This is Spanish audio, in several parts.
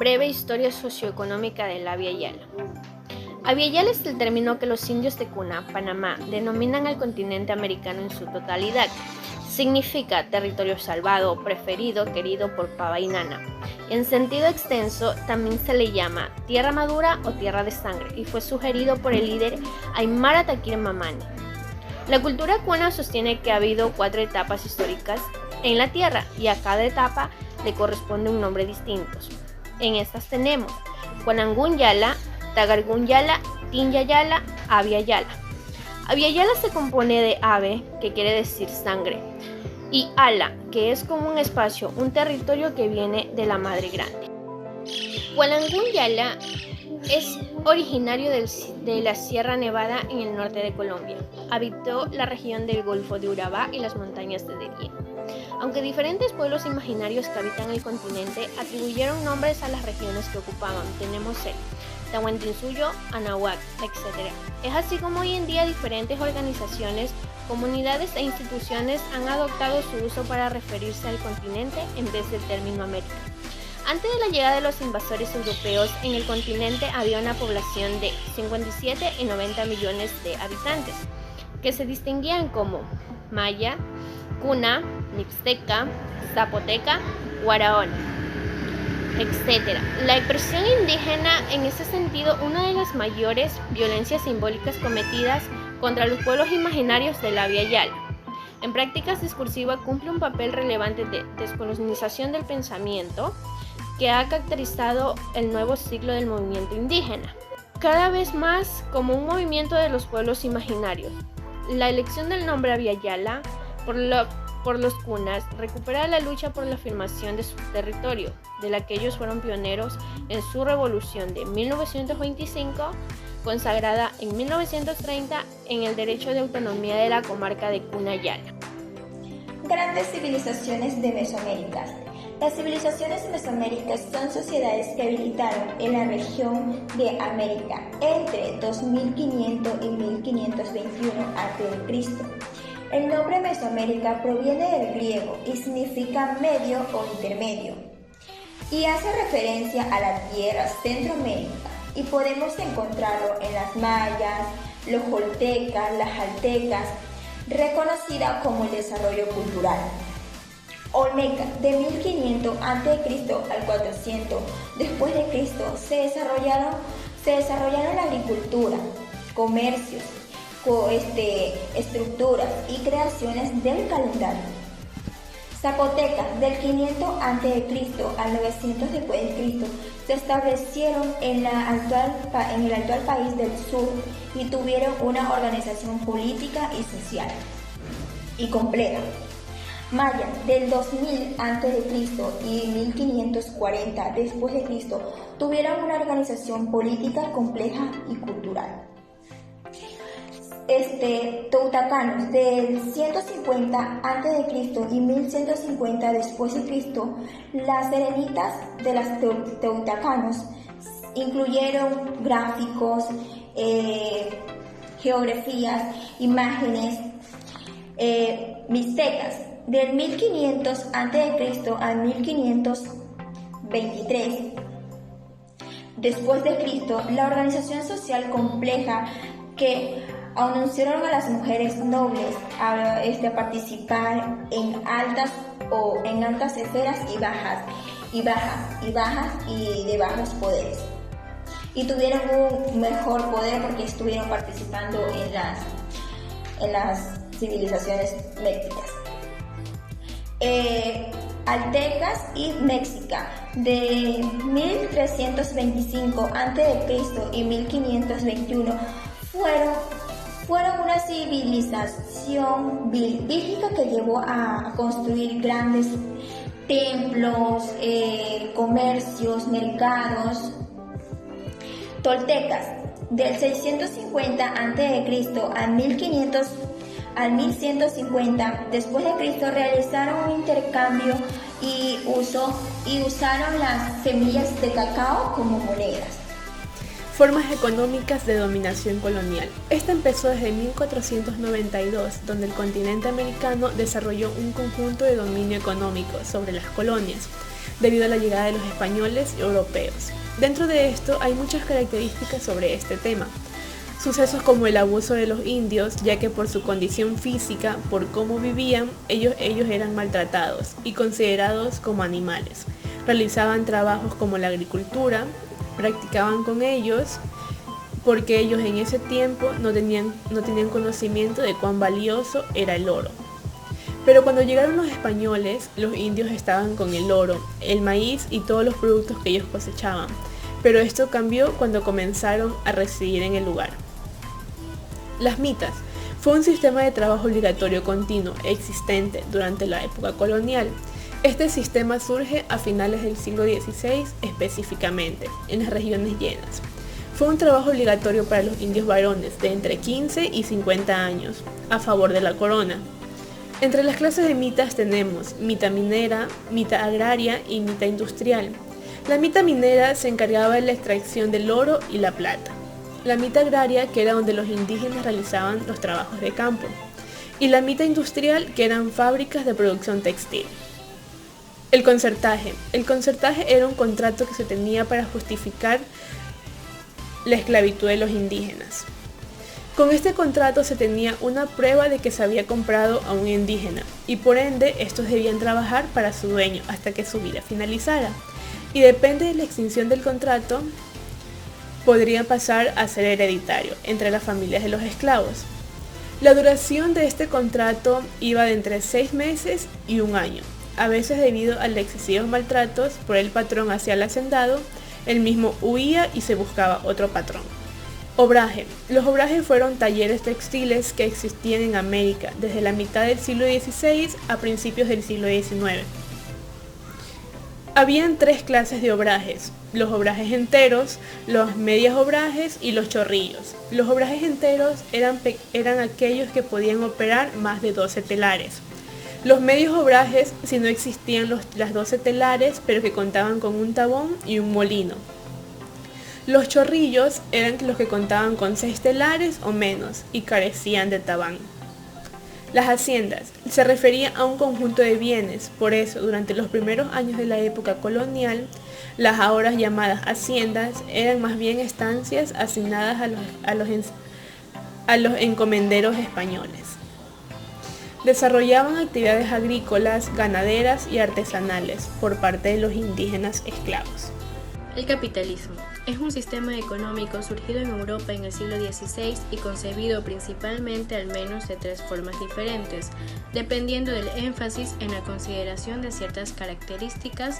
Breve historia socioeconómica de la Abya Yala. Abya Yala es el término que los indios de Cuna, Panamá, denominan al continente americano en su totalidad. Significa territorio salvado, preferido, querido por Pava y Nana. En sentido extenso, también se le llama tierra madura o tierra de sangre y fue sugerido por el líder Aymara Takir Mamani. La cultura cuna sostiene que ha habido 4 etapas históricas en la tierra y a cada etapa le corresponde un nombre distinto. En estas tenemos Cuanangún Yala, Tagargún Yala, Tinya Yala, Abya Yala. Abya Yala se compone de Abe, que quiere decir sangre, y Ala, que es como un espacio, un territorio que viene de la Madre Grande. Cuanangún Yala es originario de la Sierra Nevada en el norte de Colombia. Habitó la región del Golfo de Urabá y las montañas de Darién. Aunque diferentes pueblos imaginarios que habitan el continente atribuyeron nombres a las regiones que ocupaban, tenemos el Tahuantinsuyo, Anahuac, etc. Es así como hoy en día diferentes organizaciones, comunidades e instituciones han adoptado su uso para referirse al continente en vez del término América. Antes de la llegada de los invasores europeos, en el continente había una población de 57 y 90 millones de habitantes, que se distinguían como maya, cuna, mixteca, zapoteca, guaraón, etc. La expresión indígena, en ese sentido, una de las mayores violencias simbólicas cometidas contra los pueblos imaginarios de la Abya Yala. En prácticas discursivas cumple un papel relevante de descolonización del pensamiento que ha caracterizado el nuevo ciclo del movimiento indígena, cada vez más como un movimiento de los pueblos imaginarios. La elección del nombre Abya Yala por los cunas recupera la lucha por la afirmación de su territorio, de la que ellos fueron pioneros en su revolución de 1925, consagrada en 1930 en el derecho de autonomía de la comarca de Cuna Yala. Grandes civilizaciones de Mesoamérica. Las civilizaciones mesoaméricas son sociedades que habitaron en la región de América entre 2500 y 1521 a.C. El nombre Mesoamérica proviene del griego y significa medio o intermedio, y hace referencia a la tierra Centroamérica, y podemos encontrarlo en las mayas, los oltecas, las aztecas, reconocida como el desarrollo cultural. Olmeca, de 1500 a.C. al 400 después de Cristo, se desarrollaron la agricultura, comercios, estructuras y creaciones del calendario. Zapotecas, del 500 a.C. al 900 después de Cristo, se establecieron en el actual país del sur y tuvieron una organización política y social y compleja. Maya, del 2000 a.C. y 1540 después de Cristo, tuvieron una organización política compleja y cultural. Teutacanos, del 150 a.C. y 1150 después de Cristo, las serenitas de los teutacanos incluyeron gráficos, geografías, imágenes. Mixtecas, del 1500 a.C. al 1523 después de Cristo, la organización social compleja que anunciaron a las mujeres nobles a participar en altas esferas y de bajos poderes, y tuvieron un mejor poder porque estuvieron participando en las civilizaciones méxicas. Aztecas y Mexica, de 1325 a.C. y 1521 fueron una civilización bíblica que llevó a construir grandes templos, comercios, mercados. Toltecas, del 650 a.C. al 1150 después de Cristo, realizaron un intercambio y usaron las semillas de cacao como monedas. Formas económicas de dominación colonial. Esta empezó desde 1492, donde el continente americano desarrolló un conjunto de dominio económico sobre las colonias. debido a la llegada de los españoles y europeos. Dentro de esto hay muchas características sobre este tema. Sucesos como el abuso de los indios, ya que por su condición física, por cómo vivían, ellos eran maltratados y considerados como animales. Realizaban trabajos como la agricultura, practicaban con ellos, porque ellos en ese tiempo no tenían conocimiento de cuán valioso era el oro. Pero cuando llegaron los españoles, los indios estaban con el oro, el maíz y todos los productos que ellos cosechaban. Pero esto cambió cuando comenzaron a residir en el lugar. Las mitas fue un sistema de trabajo obligatorio continuo existente durante la época colonial. Este sistema surge a finales del siglo XVI, específicamente en las regiones llenas. Fue un trabajo obligatorio para los indios varones de entre 15 y 50 años, a favor de la corona. Entre las clases de mitas tenemos mita minera, mita agraria y mita industrial. La mita minera se encargaba de la extracción del oro y la plata. La mita agraria, que era donde los indígenas realizaban los trabajos de campo. Y la mita industrial, que eran fábricas de producción textil. El concertaje. El concertaje era un contrato que se tenía para justificar la esclavitud de los indígenas. Con este contrato se tenía una prueba de que se había comprado a un indígena y por ende estos debían trabajar para su dueño hasta que su vida finalizara. Y depende de la extinción del contrato, podría pasar a ser hereditario entre las familias de los esclavos. La duración de este contrato iba de entre 6 meses y 1 año. A veces debido a los excesivos maltratos por el patrón hacia el hacendado, el mismo huía y se buscaba otro patrón. Obraje. Los obrajes fueron talleres textiles que existían en América desde la mitad del siglo XVI a principios del siglo XIX. Habían 3 clases de obrajes: los obrajes enteros, los medias obrajes y los chorrillos. Los obrajes enteros eran aquellos que podían operar más de 12 telares. Los medios obrajes, si no existían las 12 telares, pero que contaban con un tabón y un molino. Los chorrillos eran los que contaban con 6 telares o menos y carecían de tabán. Las haciendas se refería a un conjunto de bienes, por eso durante los primeros años de la época colonial, las ahora llamadas haciendas eran más bien estancias asignadas a los encomenderos españoles. Desarrollaban actividades agrícolas, ganaderas y artesanales por parte de los indígenas esclavos. El capitalismo es un sistema económico surgido en Europa en el siglo XVI y concebido principalmente al menos de 3 formas diferentes, dependiendo del énfasis en la consideración de ciertas características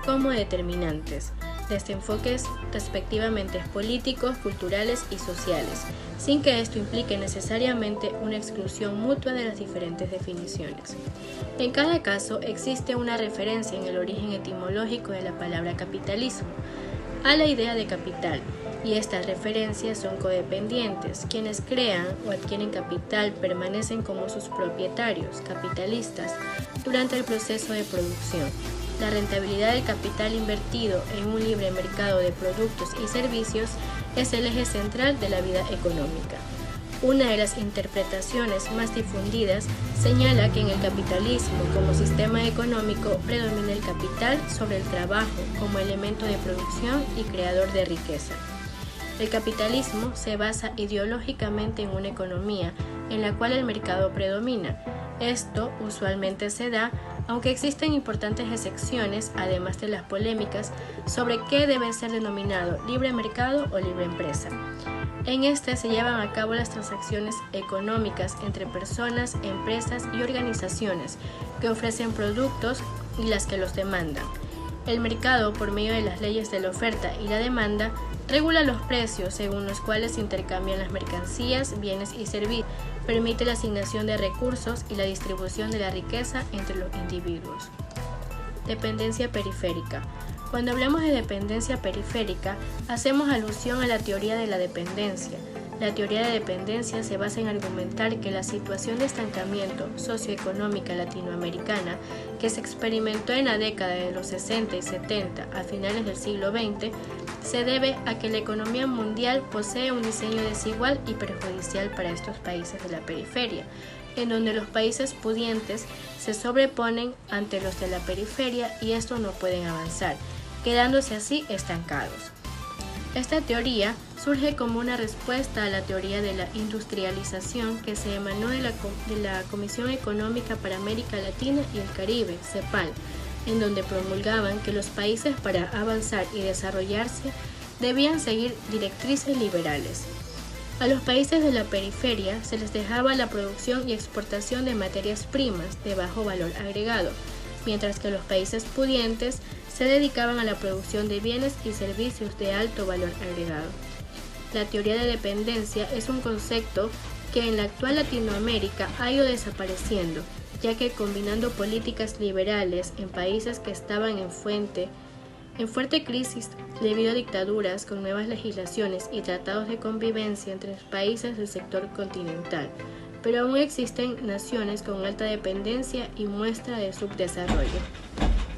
como determinantes, desde enfoques respectivamente políticos, culturales y sociales, sin que esto implique necesariamente una exclusión mutua de las diferentes definiciones. En cada caso existe una referencia en el origen etimológico de la palabra capitalismo a la idea de capital, y estas referencias son codependientes. Quienes crean o adquieren capital permanecen como sus propietarios, capitalistas, durante el proceso de producción. La rentabilidad del capital invertido en un libre mercado de productos y servicios es el eje central de la vida económica. Una de las interpretaciones más difundidas señala que en el capitalismo como sistema económico predomina el capital sobre el trabajo como elemento de producción y creador de riqueza. El capitalismo se basa ideológicamente en una economía en la cual el mercado predomina. Esto usualmente se da, aunque existen importantes excepciones, además de las polémicas sobre qué debe ser denominado libre mercado o libre empresa. En este se llevan a cabo las transacciones económicas entre personas, empresas y organizaciones que ofrecen productos y las que los demandan. El mercado, por medio de las leyes de la oferta y la demanda, regula los precios según los cuales se intercambian las mercancías, bienes y servicios, permite la asignación de recursos y la distribución de la riqueza entre los individuos. Dependencia periférica. Cuando hablamos de dependencia periférica, hacemos alusión a la teoría de la dependencia. La teoría de dependencia se basa en argumentar que la situación de estancamiento socioeconómica latinoamericana que se experimentó en la década de los 60 y 70 a finales del siglo XX se debe a que la economía mundial posee un diseño desigual y perjudicial para estos países de la periferia, en donde los países pudientes se sobreponen ante los de la periferia y estos no pueden avanzar, quedándose así estancados. Esta teoría surge como una respuesta a la teoría de la industrialización que se emanó de la Comisión Económica para América Latina y el Caribe, CEPAL, en donde promulgaban que los países para avanzar y desarrollarse debían seguir directrices liberales. A los países de la periferia se les dejaba la producción y exportación de materias primas de bajo valor agregado, mientras que los países pudientes se dedicaban a la producción de bienes y servicios de alto valor agregado. La teoría de dependencia es un concepto que en la actual Latinoamérica ha ido desapareciendo, ya que combinando políticas liberales en países que estaban en fuerte crisis debido a dictaduras con nuevas legislaciones y tratados de convivencia entre países del sector continental, pero aún existen naciones con alta dependencia y muestra de subdesarrollo.